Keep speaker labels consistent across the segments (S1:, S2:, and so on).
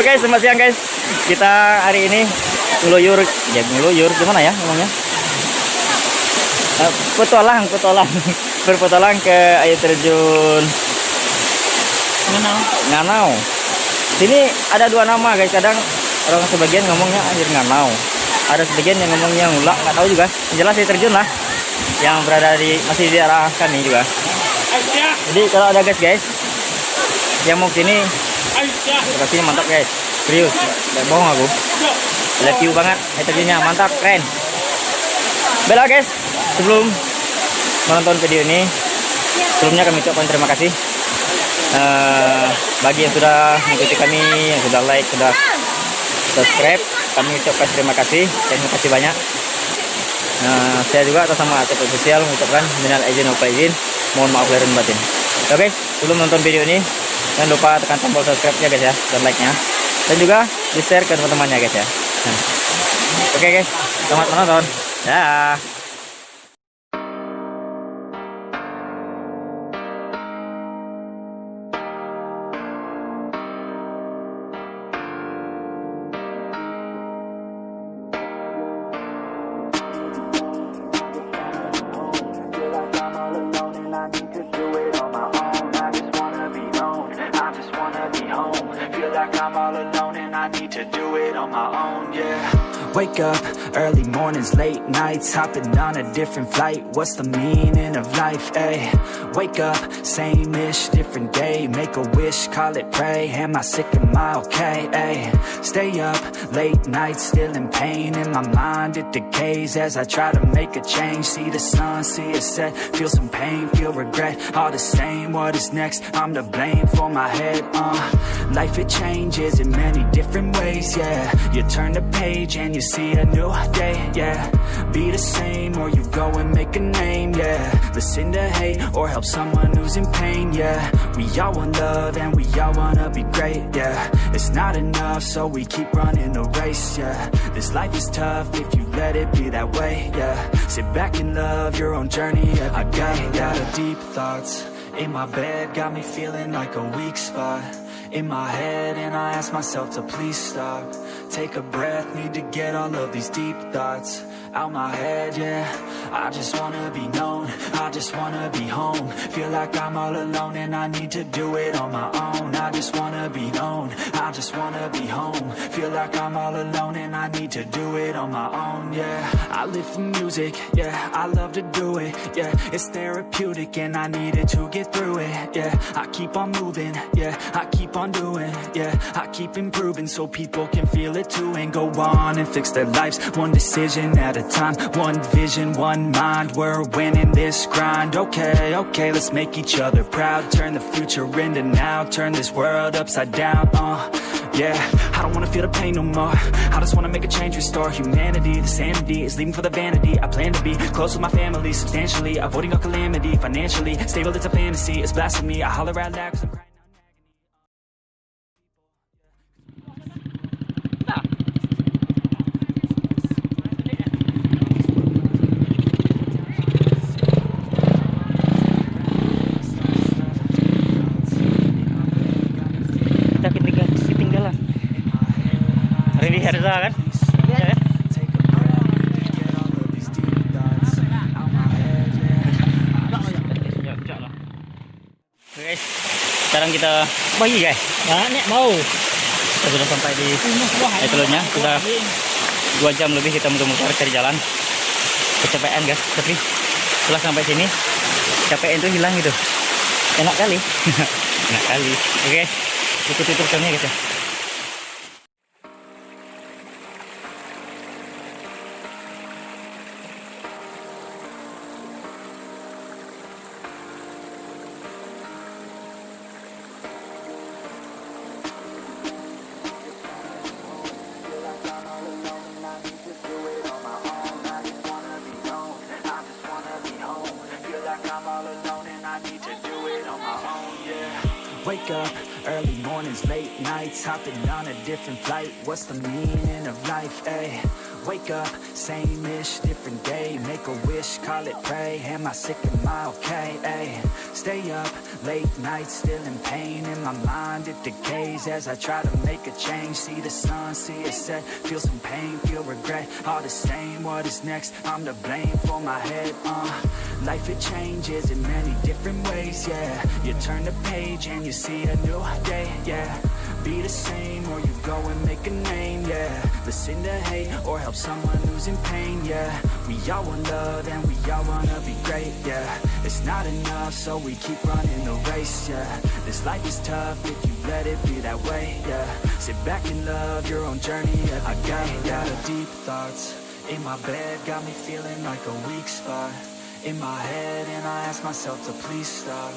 S1: guys, selamat siang guys. Kita hari ini ngeluyur gimana ya ngomongnya? Petualang berpetualang ke air terjun Nganau. Sini ada dua nama guys. Kadang orang sebagian ngomongnya air Nganau, ada sebagian yang ngomongnya Ulak, nggak tahu juga. Yang jelas air terjun lah, yang berada di masih di arah kami juga. Jadi kalau ada guys yang mau sini, lokasinya mantap guys. Serius, nggak bohong aku. Lihat view banget, air terjunnya mantap, keren. Baiklah guys, sebelum menonton video ini, sebelumnya kami ucapkan terima kasih bagi yang sudah mengikuti kami, yang sudah like, sudah subscribe. Kami ucapkan terima kasih, terima kasih banyak. Saya juga atas nama Episod official mengucapkan minal izin wal faizin, mohon maaf lahir dan batin. Oke, sebelum nonton video ini, jangan lupa tekan tombol subscribe-nya guys ya, dan like-nya, dan juga di share ke teman-temannya guys ya. Oke guys, selamat menonton. Dah.
S2: Wake up, early mornings, late nights, hopping on a different flight. What's the meaning of life, ayy? Wake up, same-ish, different day. Make a wish, call it pray. Am I sick, am I okay, ayy? Stay up, late nights, still in pain. In my mind, it decays as I try to make a change. See the sun, see it set, feel some pain, feel regret. All the same, what is next? I'm to blame for my head, Life, it changes in many different ways, yeah. You turn the page and you see a new day, yeah. Be the same or you go and make a name, yeah. Listen to hate or help someone who's in pain, yeah. We all want love and we all wanna be great, yeah. It's not enough so we keep running the race, yeah. This life is tough if you let it be that way, yeah. Sit back and love your own journey every day. I got deep thoughts in my bed, got me feeling like a weak spot in my head, and I ask myself to please stop. Take a breath, need to get all of these deep thoughts out my head, yeah. I just wanna be known, I just wanna be home. Feel like I'm all alone and I need to do it on my own. I just wanna be known, I just wanna be home. Feel like I'm all alone and I need to do it on my own, yeah. I live for music, yeah, I love to do it, yeah. It's therapeutic and I needed to get through it, yeah. I keep on moving, yeah, I keep on doing, yeah. I keep improving so people can feel it too and go on and fix their lives one decision at a time, one vision, one mind. We're winning this grind. Okay, let's make each other proud. Turn the future into now. Turn this world upside down. Yeah, I don't wanna feel the pain no more. I just wanna make a change, restore humanity. The sanity is leaving for the vanity. I plan to be close with my family, substantially avoiding all calamity. Financially stable, it's a fantasy. It's blasphemy. I holler out loud 'cause I'm crying.
S1: Ketinggalan Randy Herza kan? Ya kan? Guys, sekarang kita bagi guys. Nek mau. Kita sudah sampai di Episodnya. Sudah 2 jam lebih kita muter-muter cari jalan. Kecapean guys, tapi setelah sampai sini capek itu hilang gitu. Enak kali. Enak kali. Oke. Ikuti terusnya guys ya.
S2: Wake up, early mornings, late nights, hopping on a different flight. What's the meaning of life, ayy? Wake up, same-ish, different day. Make a wish, call it pray. Am I sick, am I okay? Ay, stay up, late nights, still in pain. In my mind, it decays as I try to make a change. See the sun, see it set, feel some pain, feel regret. All the same, what is next? I'm to blame for my head, Life, it changes in many different ways, yeah. You turn the page and you see a new day, yeah. Be the same or you go and make a name, yeah. Listen to hate or help someone who's in pain, yeah. We all want love and we all wanna be great, yeah. It's not enough, so we keep running the race, yeah. This life is tough if you let it be that way, yeah. Sit back and love your own journey every day. I got deep thoughts in my bed, got me feeling like a weak spot in my head, and I ask myself to please stop.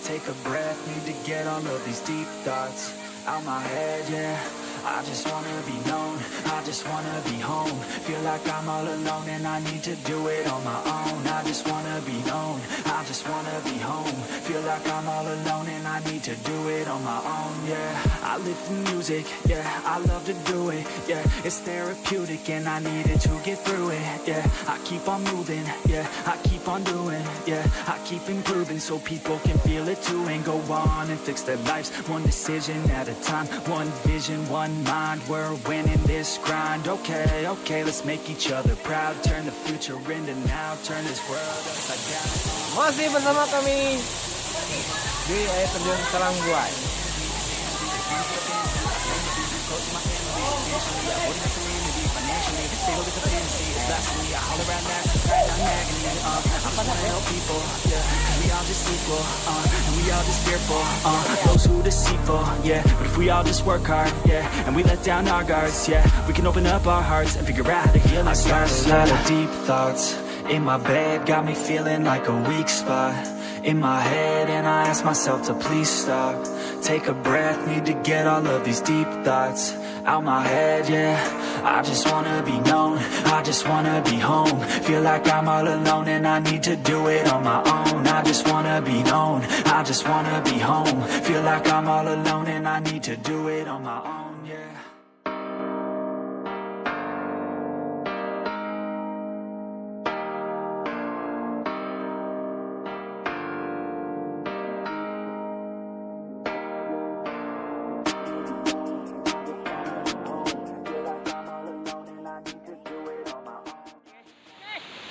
S2: Take a breath, need to get all of these deep thoughts out my head, yeah. I just wanna be known, I just wanna be home. Feel like I'm all alone and I need to do it on my own. I just wanna be known, I just wanna be home. Feel like I'm all alone and I need to do it on my own, yeah. I live for music, yeah, I love to do it, yeah. It's therapeutic and I needed to get through it, yeah. I keep on moving, yeah, I keep on doing, yeah. I keep improving so people can feel it too. And go on and fix their lives, one decision at a time. One vision, one mind, we're winning this grind. Okay, okay, let's make each other proud. Turn the future into now, turn this world upside down.
S3: Masih bersama kami di Terjun Talang Buai.
S2: We all just equal, and we all just fearful, those who deceitful, yeah. But if we all just work hard, yeah, and we let down our guards, yeah, we can open up our hearts and figure out how to heal ourselves. I got a lot of deep thoughts in my bed, got me feeling like a weak spot in my head, and I ask myself to please stop. Take a breath, need to get all of these deep thoughts out my head, yeah. I just wanna be known, I just wanna be home. Feel like I'm all alone and I need to do it on my own. I just wanna be known, I just wanna be home. Feel like I'm all alone and I need to do it on my own, yeah.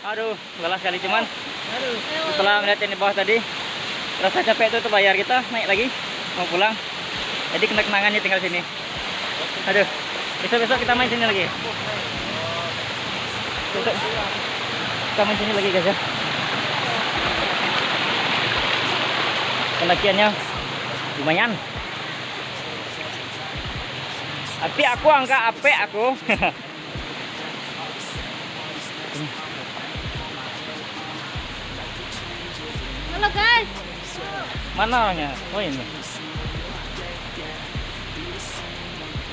S1: Aduh, lelah sekali cuman. Setelah melihat yang di bawah tadi, rasa capek itu bayar kita naik lagi mau pulang. Jadi kenang-kenangannya tinggal sini. Aduh, besok-besok kita main sini lagi. Besok kita main sini lagi guys ya. Pendakiannya lumayan. Api aku angka ape aku.
S4: Halo guys.
S1: Mana orangnya? Oh ini.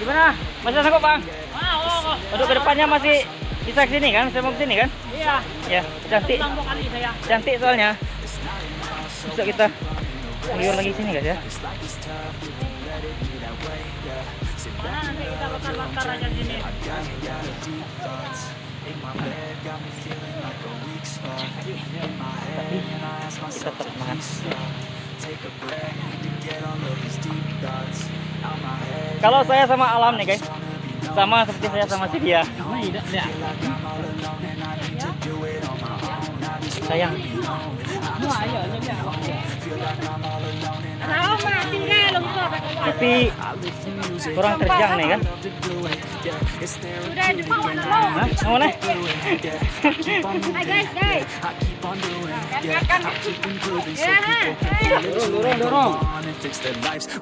S1: Gimana? Masih sanggup bang? Aduh, ke depannya masih bisa ke sini kan? Saya mau ke sini kan?
S4: Iya.
S1: Ya, cantik.
S4: Kali saya.
S1: Cantik soalnya. Besok kita liur lagi sini guys ya.
S4: Mana nanti kita bakar aja sini.
S1: Tapi kita tetap semangat. Kalau saya sama alam nih guys, sama seperti saya sama si dia. Sayang. Tapi kurang terjang nih kan?
S4: Udah di bawah mau.
S1: Hah? Mau nih?
S4: Hai guys.
S1: Dorong.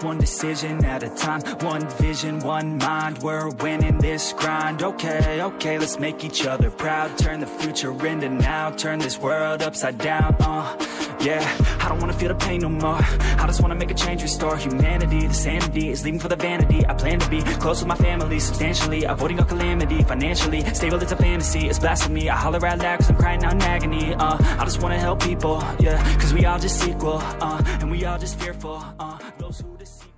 S2: One decision at a time, one vision, one mind. We're winning this grind. Okay, okay, let's make each other proud. Turn the future into now. Turn this world upside down. Yeah, I don't wanna feel the pain no more. I just wanna make a change, restore humanity. The sanity is leaving for the vanity. I plan to be close with my family, substantially avoiding all calamity. Financially stable, it's a fantasy, it's blasphemy. I holler out loud cause I'm crying out in agony. I just wanna help people, yeah, cause we all just equal, and we all just fearful, those who deceive.